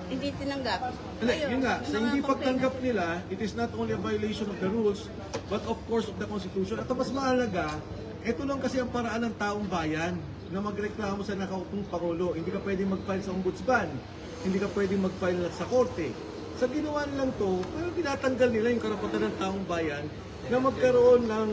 Speaker 3: Hindi tinanggap.
Speaker 8: Hindi,
Speaker 3: Ayun,
Speaker 8: yun nga,
Speaker 3: yung
Speaker 8: sa
Speaker 3: mga
Speaker 8: hindi
Speaker 3: complaint.
Speaker 8: pagtanggap nila, it is not only a violation of the rules, but of course of the Constitution. At mas mahalaga, ito lang kasi ang paraan ng taong bayan na magreklamo sa nakaupong Pangulo. Hindi ka pwedeng mag-file sa ombudsman, hindi ka pwedeng mag-file sa korte. Sa ginawa nilang to, parang tinatanggal nila yung karapatan ng taong bayan na magkaroon ng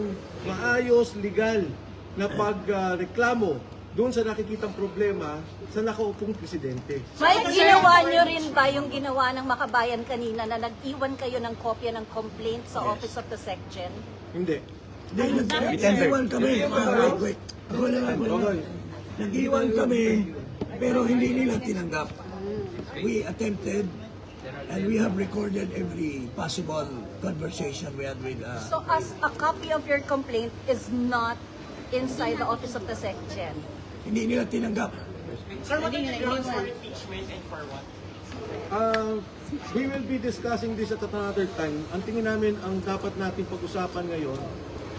Speaker 8: maayos, legal na pagreklamo doon sa nakikitang problema sa nakaupong presidente.
Speaker 11: Mike, ginawa nyo rin ba yung ginawa ng Makabayan kanina na nag-iwan kayo ng kopya ng complaint sa Office of the SecGen?
Speaker 8: Hindi.
Speaker 9: Nag-iwan kami. Wait. Ako lang.
Speaker 8: Okay.
Speaker 9: Nag-iwan kami, pero hindi nila tinanggap. We attempted, and we have recorded every possible conversation we had with...
Speaker 11: So as a copy of your complaint is not inside the Office of the SecGen?
Speaker 9: Hindi nila tinanggap.
Speaker 8: We will be discussing this at another time. Ang tingin namin, ang dapat natin pag-usapan ngayon,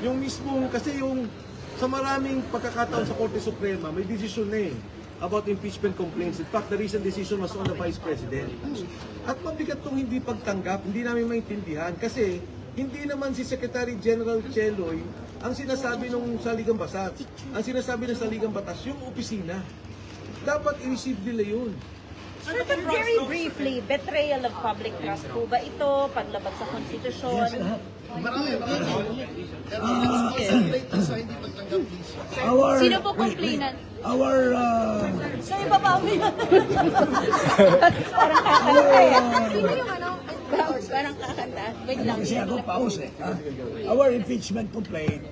Speaker 8: yung mismong, kasi yung sa maraming pagkakataon sa Korte Suprema, may decision na about impeachment complaints. In fact, the recent decision was on the Vice President. At mabigat itong hindi pagtanggap, hindi namin maintindihan kasi hindi naman si Secretary General Cheloy ang sinasabi ng Saligang Batas. Ang sinasabi ng Saligang Batas, yung opisina. Dapat i-receive nila yun.
Speaker 11: Sir, but very briefly, betrayal of public trust po ba ito? Paglabag sa konstitusyon?
Speaker 6: Marami.
Speaker 11: Sino po complainant? Sir, ibaba mo yun. Parang kakanta eh. Sino yung ano? Parang kakanta. Wait lang.
Speaker 9: Kasi ako pause eh. Our impeachment complaint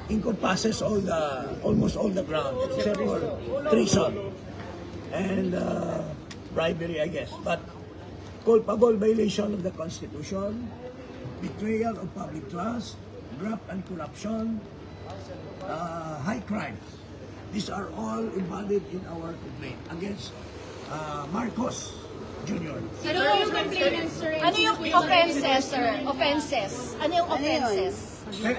Speaker 9: encompasses almost all the ground except for treason and bribery, I guess. But culpable violation of the Constitution, betrayal of public trust, graft and corruption, high crimes. These are all embodied in our complaint against Marcos Jr.
Speaker 11: Ano yung complainant, sir? Ano yung offenses, sir? Offenses. Ano yung offenses?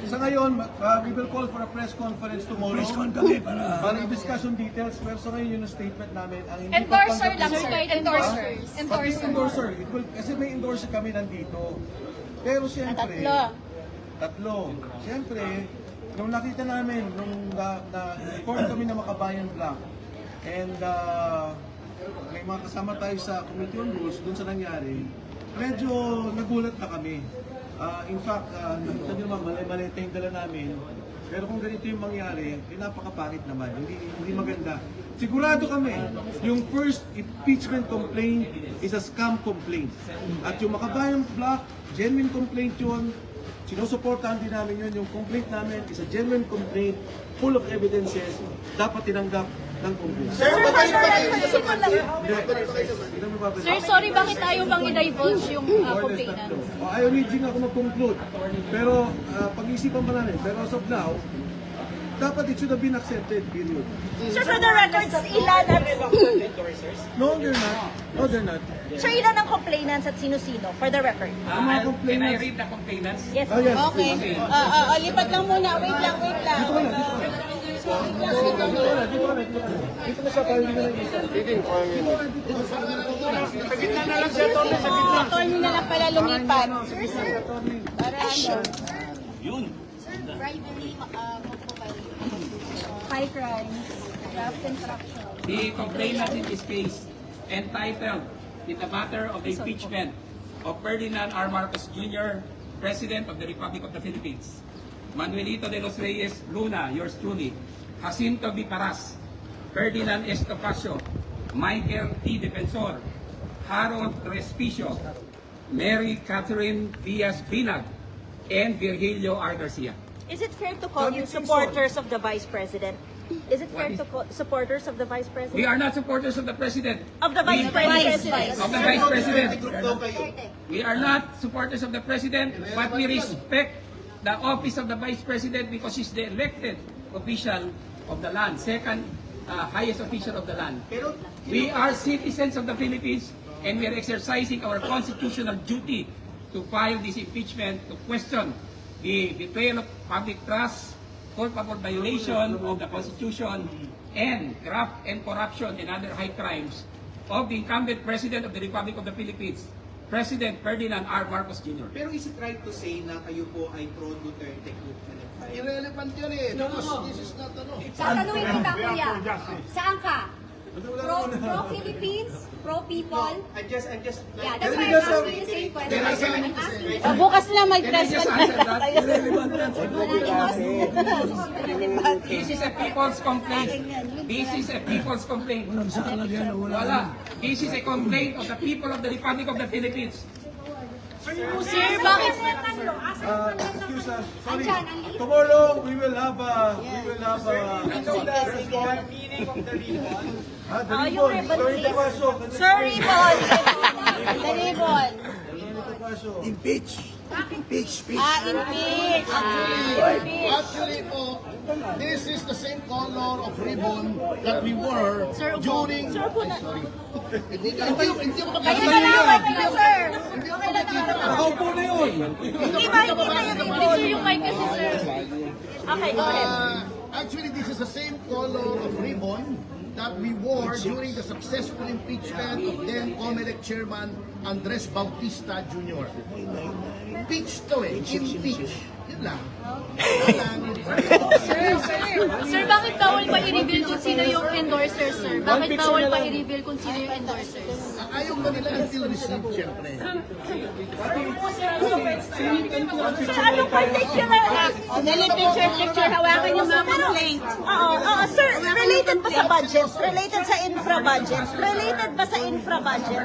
Speaker 8: Sa ngayon, we will call for a press conference tomorrow.
Speaker 9: Press con kami para
Speaker 8: i-discuss yung details. Pero sa ngayon, yun ang statement namin. Ang hindi
Speaker 11: Endorser
Speaker 8: pagtanggap-
Speaker 11: lang, sir. Endorser.
Speaker 8: Pati endorser. Kasi may endorser kami nandito. Pero siyempre, tatlo. Siyempre, nung nakita namin, nung na-inform kami na Makabayan Black, and may mga kasama tayo sa Committee on Rules dun sa nangyari, medyo nagulat na kami. In fact, nakita nyo naman, mali-malita yung dala namin. Pero kung ganito yung mangyari, napakapangit naman. Hindi maganda. Sigurado kami, yung first impeachment complaint is a scam complaint. At yung Makabayan Black, genuine complaint yun. Sinusuportahan din namin yun. Yung complaint namin is a genuine complaint, full of evidences, dapat tinanggap ng Congress.
Speaker 11: Sir, sorry, bakit ayaw bang i-divulge yung complainant?
Speaker 8: Ayaw ni Jing ako mag-conclude. Pero pag-iisipan pa namin. Pero as of now, dapat it should have been accepted, period.
Speaker 11: Sir, for the records, ilan at...
Speaker 8: No, they're not. No, they're not.
Speaker 11: Sir, ilan ang complainants at sino-sino? For the record.
Speaker 8: Ang mga
Speaker 2: Can I
Speaker 8: complainants.
Speaker 2: read the complainants?
Speaker 11: Yes.
Speaker 8: Oh, yes.
Speaker 3: Okay. Lipat lang muna. Wait lang.
Speaker 8: Dito ka na. Dito na sa pahingin na lang isa.
Speaker 10: Sa gitna na lang siya, Tony. Sa gitna.
Speaker 3: Attorney na lang pala lumipat. Para ano?
Speaker 11: High crimes, graft and corruption.
Speaker 2: The complainant in this case entitled in the matter of the impeachment of Ferdinand R. Marcos Jr., President of the Republic of the Philippines, Manuelito de los Reyes Luna, yours truly, Jacinto V. Paras, Ferdinand Estopacio, Michael T. Defensor, Harold Respicio, Mary Catherine Diaz Binag, and Virgilio R. Garcia.
Speaker 11: Is it fair to call you supporters of the Vice President? Is it fair to call supporters of the Vice President?
Speaker 2: We are not supporters of the President.
Speaker 11: Of the Vice President.
Speaker 2: Of the Vice President. We are not supporters of the President, but we respect the office of the Vice President because she's the elected official of the land, second highest official of the land. We are citizens of the Philippines and we are exercising our constitutional duty to file this impeachment to question the betrayal of public trust, culpable violation of the Constitution, and graft and corruption and other high crimes of the incumbent President of the Republic of the Philippines, President Ferdinand R. Marcos Jr.
Speaker 4: Pero is it right to say na kayo po ay pro-Duterte group na nag-file?
Speaker 6: Irrelevant yun eh. Because this is not ano.
Speaker 11: Tatanungin kita, kuya. Saan ka? Pro-Philippines? Pro-people?
Speaker 4: I'm just
Speaker 11: Yeah, that's why I'm asking the same
Speaker 3: Bukas na may
Speaker 2: Can I
Speaker 3: press
Speaker 2: just
Speaker 3: conference
Speaker 2: answer that?
Speaker 3: tayo.
Speaker 2: This is a people's complaint. This is a people's complaint. Wala. This is a complaint of the people of the Republic of the Philippines.
Speaker 11: Sir, bakit?
Speaker 8: Excuse us. Sorry. Tomorrow we will have a
Speaker 11: Yung ribbon, please. Sir, ribbon. The ribbon.
Speaker 9: Impeach. Impeach.
Speaker 11: Impeach.
Speaker 6: Actually po, this is the same color of ribbon that we wore during...
Speaker 11: Sir, po na.
Speaker 6: Sorry. Hindi ko
Speaker 11: Ayun na lang, okay na, sir. Okay na,
Speaker 8: Nakaupo na yun.
Speaker 11: Hindi ba, hindi na yung ribbon. Yung mic kasi, sir. Okay, go ahead.
Speaker 6: Actually, this is the same color of ribbon that we wore during the successful impeachment of then COMELEC Chairman Andres Bautista Jr. Impeach to eh. Impeach. Yun lang.
Speaker 11: Sir, bakit bawal pa i-reveal kung sino yung endorsers, sir? Bakit bawal pa i-reveal kung sino yung endorsers?
Speaker 6: Ayaw ba nila until received, syempre.
Speaker 11: Sir, anong particular act?
Speaker 3: Dali picture, hawakan yung mga complaint.
Speaker 11: Oo, sir, related ba sa budget? Related sa infra budget? Related ba sa infra budget?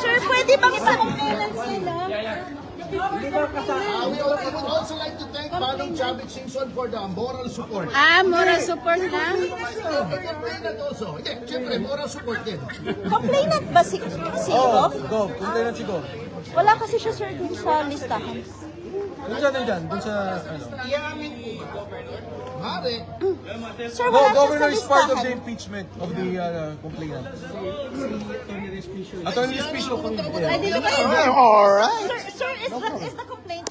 Speaker 11: Sir, pwede bang sa complainants nila?
Speaker 6: We would also like to thank Manong Chavit Singson for the moral support.
Speaker 3: Moral support lang.
Speaker 6: Complainant also. Hindi, syempre, moral support din.
Speaker 11: Complainant ba si Gov?
Speaker 8: Gov, complainant si Gov.
Speaker 11: Wala kasi siya, sir, dun sa listahan.
Speaker 8: Nandyan, dun sa, ano.
Speaker 6: Mare,
Speaker 11: Sir, wala siya sa
Speaker 8: Governor is part of the
Speaker 11: listahan.
Speaker 8: impeachment of the complainant. Attorney Espicio.
Speaker 11: Alright. Sir, is the complaint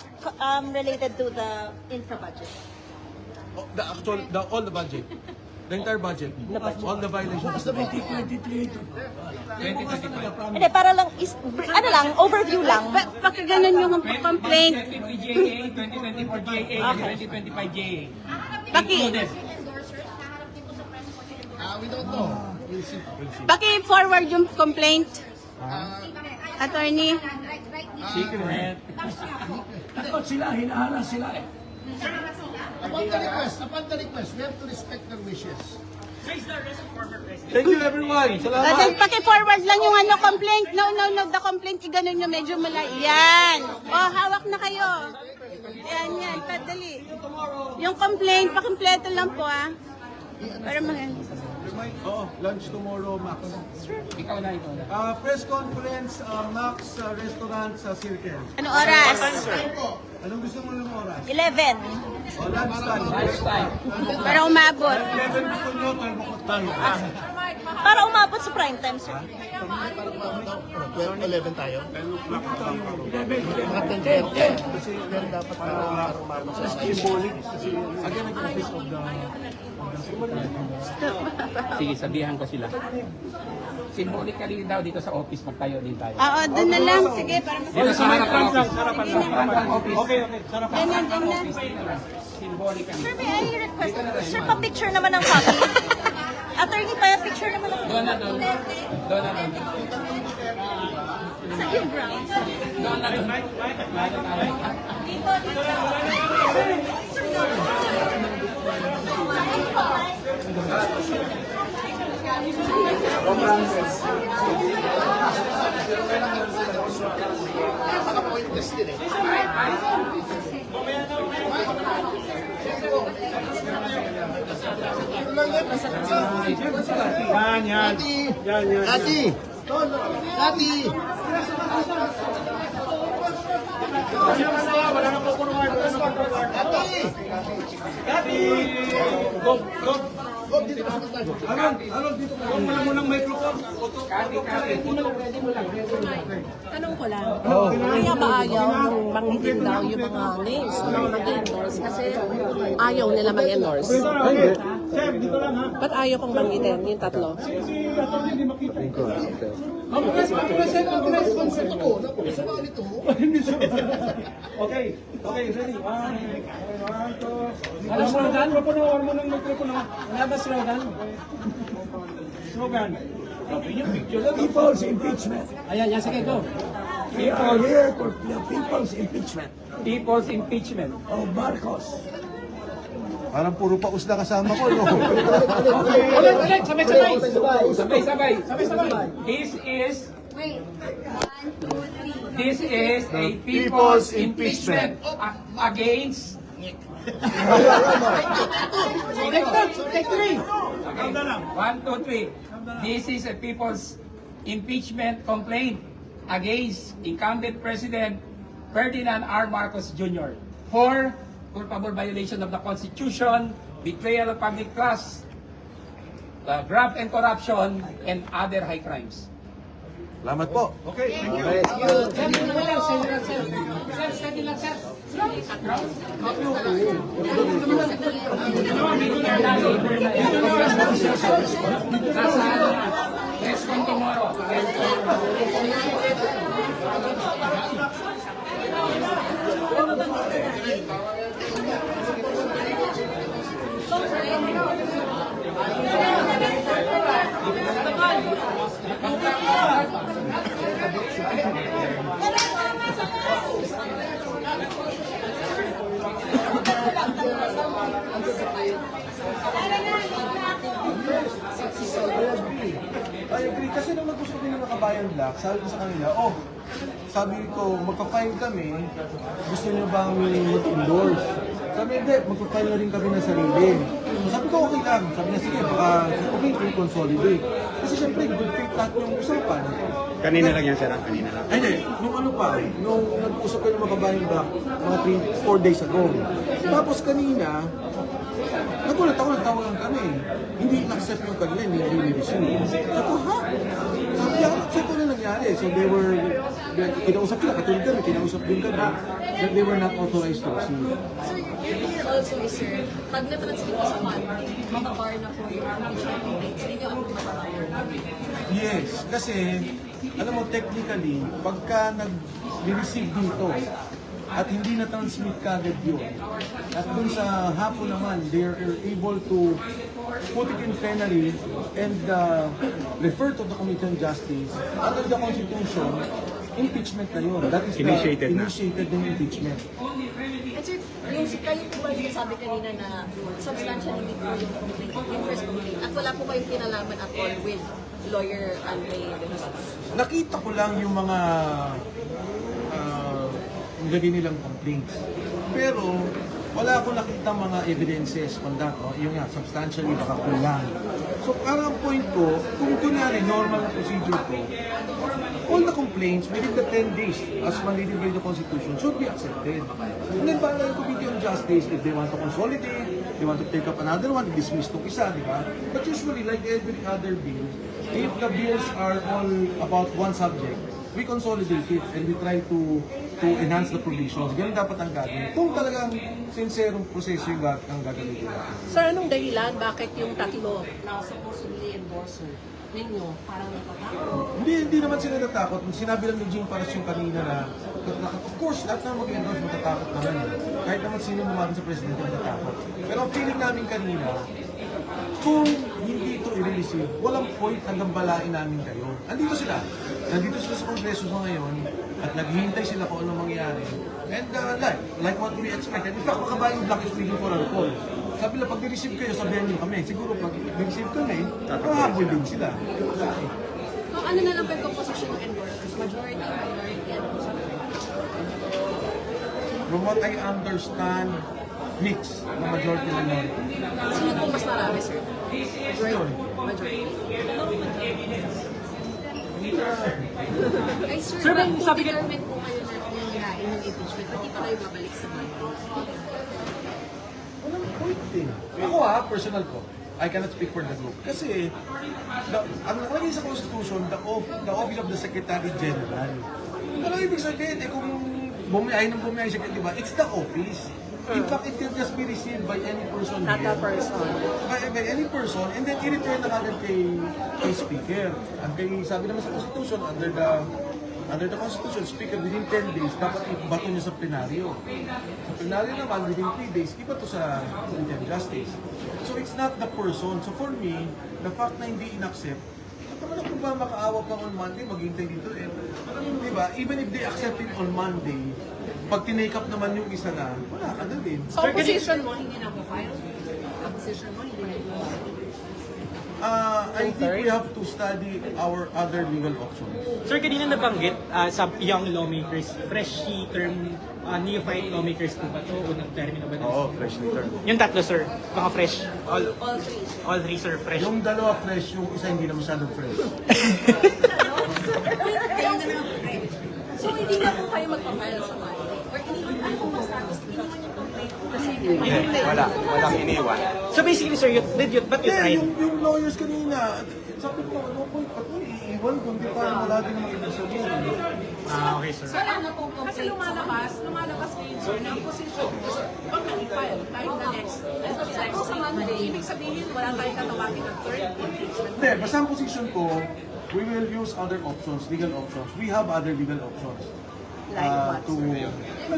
Speaker 11: related to the infra budget?
Speaker 8: All the budget. The entire budget. All the violations.
Speaker 2: 2025.
Speaker 11: Hindi, para lang, overview lang.
Speaker 3: Pakaganon yung complaint.
Speaker 2: 2023 GAA, 2024 GAA, and 2025 GAA. Included.
Speaker 6: we don't know.
Speaker 3: Paki-forward yung complaint. Attorney.
Speaker 2: Secret.
Speaker 9: Dapat sila, hinaharas sila eh.
Speaker 6: Upon the request, we have to respect their wishes.
Speaker 8: Thank you everyone. Salamat.
Speaker 3: Paki-forward lang yung complaint. No, the complaint, iganon nyo medyo Yan. Hawak na kayo. Yan, padali. Yung complaint, pakimpleto lang po Para
Speaker 8: Lunch tomorrow, Max.
Speaker 2: Ikaw na.
Speaker 8: Press conference, Max Restaurant sa Circle.
Speaker 3: Ano oras?
Speaker 8: Anong gusto mo ng oras?
Speaker 11: 11.
Speaker 8: Lunchtime.
Speaker 3: Para umabot.
Speaker 8: 11 gusto nyo, 12 o'clock tayo.
Speaker 11: Para umabot sa prime time, sir.
Speaker 6: 11 tayo?
Speaker 8: Again, nag-office of the...
Speaker 2: Sige, sabihan ko sila. Symbolically daw dito sa office, magtayo din tayo.
Speaker 3: Oo, doon na lang. Sige, para
Speaker 2: Dito sa harap ng office. Harap ng office.
Speaker 8: Okay. Sarap.
Speaker 3: Ganyan.
Speaker 2: Symbolically.
Speaker 11: Sir, may I request? Sir, pa-picture naman ng copy. Attorney, pa-picture naman ng
Speaker 2: Doon na doon.
Speaker 11: sa yung grounds.
Speaker 2: Doon na doon.
Speaker 6: Baka pointless din eh.
Speaker 10: Yan.
Speaker 6: Ati!
Speaker 10: Wala mo ng microphone.
Speaker 12: Tanong ko lang, kaya ba ayaw nung banggitin daw yung mga names ng mga nag-endorse? Kasi ayaw nila mag-endorse.
Speaker 10: Sir, dito lang ha.
Speaker 12: Ba't ayaw kong banggitin yung tatlo?
Speaker 10: Si attorney hindi makita. Okay, ready. Labas Rodan, mapunuan mo ng microphone. Labas Rodan. slogan. Yung picture lang.
Speaker 9: People's impeachment.
Speaker 10: Ayan, yan, sige, go.
Speaker 9: We are here for the people's impeachment
Speaker 10: People's impeachment.
Speaker 9: of Marcos.
Speaker 8: Parang puro paus na kasama ko, no?
Speaker 10: Ulit, sabay-sabay. Sabay-sabay. This is a people's impeachment against Take three. Okay. 1, 2, 3. This is a people's impeachment complaint against incumbent President Ferdinand R. Marcos Jr. for culpable violation of the Constitution, betrayal of public trust, graft and corruption, and other high crimes.
Speaker 8: Salamat po. Okay, thank you.
Speaker 2: Let's come tomorrow.
Speaker 8: I agree. Kasi nung nag-usap din ng Kabayan Black, sabi ko sa kanila, sabi ko, magpa-file kami, gusto niyo bang mag-endorse? Sabi, hindi, magpa-file na rin kami ng sarili. Sabi ko, okay lang. Sabi niya, sige, baka okay, consolidate. Kasi syempre, good faith lahat yung usapan.
Speaker 10: Kanina lang yan, sir. Kanina lang.
Speaker 8: Ay, hindi. Nung ano pa, nung nag-usap kayo ng mga Kabayan Black, mga 4 days ago. Tapos kanina, nagulat ako, nagtawagan kami. Hindi na-accept yung kanila, hindi receive. Sabi ko, ha? Sabi niya, check ko na nangyari. So they were, kinausap sila, katulad kami, kinausap din kami, that they were not authorized to receive.
Speaker 11: Sir, your fear also is, sir, pag na-transmit mo sa monthly, mababar na po yung impeachment complaints. Hindi nyo ako mababar.
Speaker 8: Yes, kasi, alam mo, technically, pagka nag-receive dito, at hindi na-transmit kagad yun, at dun sa hapon naman, they are able to put it in plenary and refer to the Committee on Justice under the Constitution, impeachment na yun. That is initiated yung impeachment.
Speaker 11: And sir, yung kayo po ba yung sabi kanina na substantially hindi po yung complaint, yung first complaint, at wala po kayong kinalaman at all with lawyer Andre De Jesus?
Speaker 8: Nakita ko lang yung mga lagay nilang complaints. Pero wala akong nakita mga evidences on that. Yung nga, substantially baka kulang. So parang point ko, kung kunyari normal na procedure ko, all the complaints within the 10 days as mandated by the Constitution should be accepted. And then para yung Committee on Justice, if they want to consolidate, they want to take up another one, dismiss itong isa, di ba? But usually, like every other bill, if the bills are all about one subject, we consolidate it and we try to enhance the provisions. Ganun dapat ang gagawin. Kung talagang sincerong proseso yung ang gagawin natin.
Speaker 12: Sir, anong dahilan bakit yung tatlo na supposedly endorser ninyo parang natatakot?
Speaker 8: Hindi naman sila natatakot. Sinabi lang ni Jing Paras yung kanina na, of course, lahat na mag-endorse matatakot naman. Kahit naman sino lumabas sa presidente matatakot. Pero ang feeling namin kanina, kung hindi ito i-receive, walang point na gambalain namin kayo. Andito sila. Nandito sila sa Kongreso sa ngayon at naghihintay sila kung ano mangyari. And like what we expected. In fact, Kabayan Black is waiting for our call. Sabi lang, pag ni-receive kayo, sabihan niyo kami. Siguro pag ni-receive kami, mahabol din sila.
Speaker 11: Ano na lang ba yung composition ng endorsers? Majority, minority, and
Speaker 8: From what I understand, mix na majority minority.
Speaker 11: sino po mas marami, sir? Majority. Ay, sir,
Speaker 10: Sir, sabi ka-
Speaker 11: determine po kayo na hinahin ng impeachment, pati pa kayo babalik sa monthly.
Speaker 8: Walang point din. Ako personal ko, I cannot speak for the group. Kasi, ang nakalagay sa Constitution, the Office of the Secretary General. Ano ibig sabihin? Kung bumiyahin ng bumiyahin siya, di ba? It's the office. In fact, it can just be received by any person
Speaker 12: Not
Speaker 8: here.
Speaker 12: a person.
Speaker 8: By any person, and then i-refer na kagad kay Speaker. At kay, sabi naman sa Constitution, under the Constitution, Speaker, within 10 days, dapat ibato niya sa plenaryo. Sa plenaryo naman, within 3 days, iba to sa Committee on Justice. So So it's not the person. So for me, the fact na hindi in-accept, naman ako ba makaawa pa on Monday, maghintay dito eh. Di ba? Even if they accept it on Monday, pag tinake up naman yung isa na, wala ka na din.
Speaker 12: So, position mo, hindi na po-file? Ang position mo, hindi na po-file?
Speaker 8: I think we have to study our other legal options.
Speaker 13: Sir, kanina nabanggit sa young lawmakers, freshly term neophyte lawmakers po ba ito? Unang termino ba ito?
Speaker 8: Oo, freshly term.
Speaker 13: Yung tatlo, sir, mga fresh. All three, sir, fresh.
Speaker 8: Yung dalawa fresh, yung isa hindi na masyadong fresh.
Speaker 11: Kayo na lang. So, hindi na po kayo magpa-file sa Monday? Or iniwan, ano po ba status? Iniwan yung complaint kasi
Speaker 4: Walang iniwan.
Speaker 13: So basically, sir, but you tried?
Speaker 8: Yung lawyers kanina, sabi ko, ano po, ba't mo iiwan kung di pa wala din naman ibig sabihin.
Speaker 13: Okay, sir.
Speaker 11: Sir, ano pong
Speaker 12: Kasi
Speaker 11: complaint?
Speaker 12: lumalabas ngayon, sir, na ang position, pag na-file, tayo na next week, ibig sabihin, wala tayong tatawagin ng third impeachment.
Speaker 8: Hindi, basta ang position ko, we will use other options, legal options. We have other legal options. Well,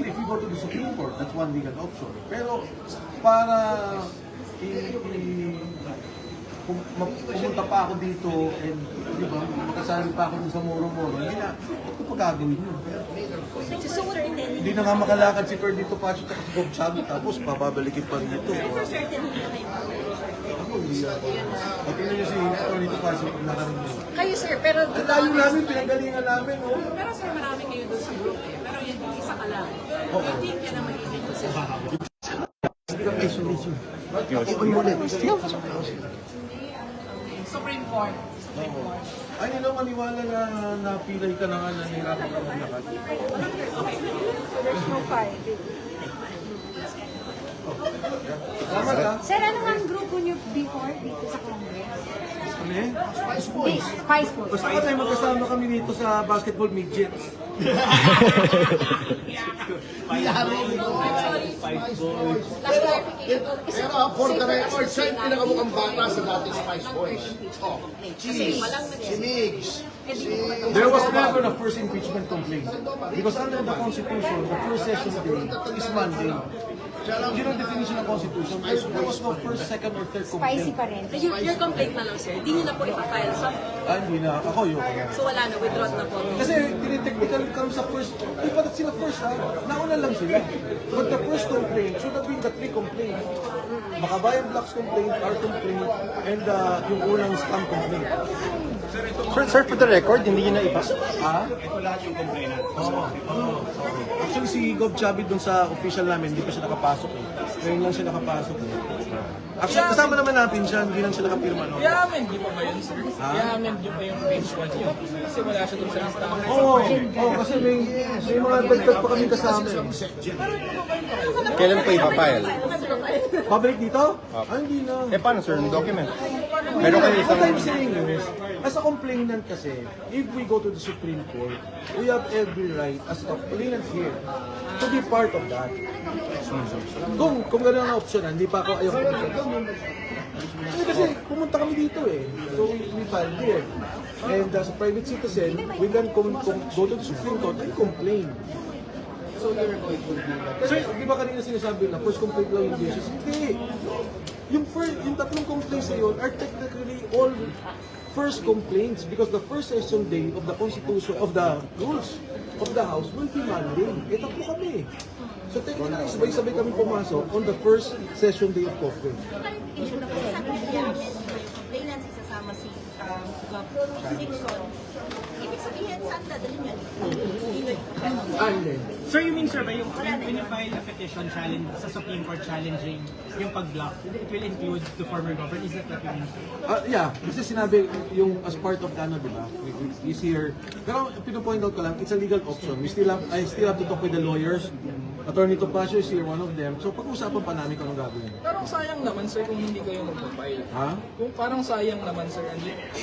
Speaker 8: if you go to the Supreme Court, that's one legal option. Pero para pumunta pa ako dito and di ba, makasali pa ako dun sa Moro-Moro, hindi na, ito pa gagawin yun. Hindi na nga makalakad si Ferdito Pacho at si Bob Chavez, tapos papabalikin pa rin ito. Ako, hindi ako. Pagkina niyo si Ferdito Pacho, nakarin niyo.
Speaker 11: Kayo, sir, pero...
Speaker 8: Ang layo namin, pinagalingan namin, oh.
Speaker 12: Pero sir, marami kayo doon sa group eh. Pero yun, isa ka lang. Hindi ka na magiging position. Supreme Court.
Speaker 8: Ay, nila maniwala na napilay ka na nga, nahihirapan ka maglakad.
Speaker 12: There's no file.
Speaker 8: Tama ka?
Speaker 11: Sir, ano nga ang grupo niyo before dito sa Congress?
Speaker 8: Kami?
Speaker 11: Spice Boys.
Speaker 8: Basta ka tayo magkasama kami dito sa basketball midgets.
Speaker 6: Pero for the record, siya yung pinakamukhang bata sa dating Spice Boys. Oh, si Migs.
Speaker 8: There was never a first impeachment complaint. Because under the Constitution, the first session day is Monday. Yun ang definition ng Constitution. There was no first, second, or third complaint.
Speaker 11: Spicy pa rin. Your complaint na lang, sir. Hindi niyo na po ipafile. So,
Speaker 8: Hindi na. Ako yun.
Speaker 11: so wala na, withdraw na po.
Speaker 8: Kasi tinitechnical kami sa first, di pa sila first ha, nauna lang sila. But the first complaint should have been the three complaints. Makabayan Blacks complaint, our complaint, and yung unang scam complaint.
Speaker 4: Sir, for the record, hindi yun na ipasa.
Speaker 8: Ha? Ito lahat yung complaint. Actually, si Gob Chavez dun sa official namin, hindi pa siya nakapasok eh. Ngayon lang siya nakapasok eh. Actually, kasama naman natin siya, hindi lang siya nakapirma. No?
Speaker 13: I-amend niyo pa ba yun, sir? I-amend niyo pa yung page 1 niyo. Kasi wala siya dun sa listahan.
Speaker 8: Oo, kasi may mga dagdag pa kami kasama eh.
Speaker 4: Kailan pa ipapile?
Speaker 8: Public dito? Hindi na.
Speaker 4: Paano, sir? Yung document? Meron kayo isang...
Speaker 8: What I'm saying is, as a complainant kasi, if we go to the Supreme Court, we have every right as complainants here to be part of that. Kung gano'n ang option, hindi pa ako ayaw kasi pumunta kami dito eh. So we filed here. And as a private citizen, we can go to the Supreme Court and complain. So you're going to do that. Sir, di ba kanina sinasabi na first complaint lang yung basis? Hindi. Yung tatlong complaints na yun are technically all first complaints because the first session day of the Constitution, of the rules of the House will be Monday. Tatlo kami. So technically, sabay-sabay kami pumasok on the first session day of Congress.
Speaker 11: Clarification na po. Sabi niya, complainants isasama si Dixon. Ibig sabihin, saan dadalhin yan?
Speaker 8: Hindi.
Speaker 13: Sir, you mean, sir, ba yung when you file a petition challenge sa Supreme Court challenging yung pag-block, it will include the former government? Is that what you mean?
Speaker 8: Yeah, kasi sinabi yung as part of the ano, di ba? Is here. Pero pino-point out ko lang, it's a legal option. I still have to talk with the lawyers. Attorney Topacio is here, one of them. So pag-usapan pa namin kung anong gagawin.
Speaker 14: Parang sayang naman, sir, kung hindi kayo mag-file.
Speaker 8: Ha?
Speaker 14: Kung parang sayang naman, sir.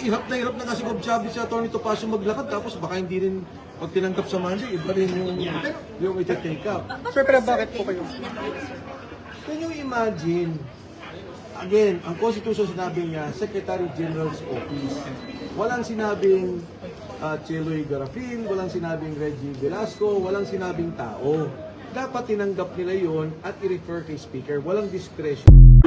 Speaker 8: Hirap na kasi Bob Chavez si Attorney Topacio maglakad tapos baka hindi rin pag tinanggap sa Monday, iba rin yung iti-take up.
Speaker 4: Sir, pero bakit po kayo?
Speaker 8: Can you imagine? Again, ang Constitution sinabi niya, Secretary General's Office. Walang sinabing Cheloy Garafil, walang sinabing Reggie Velasco, walang sinabing tao. Dapat tinanggap nila yon at i-refer kay Speaker. Walang discretion.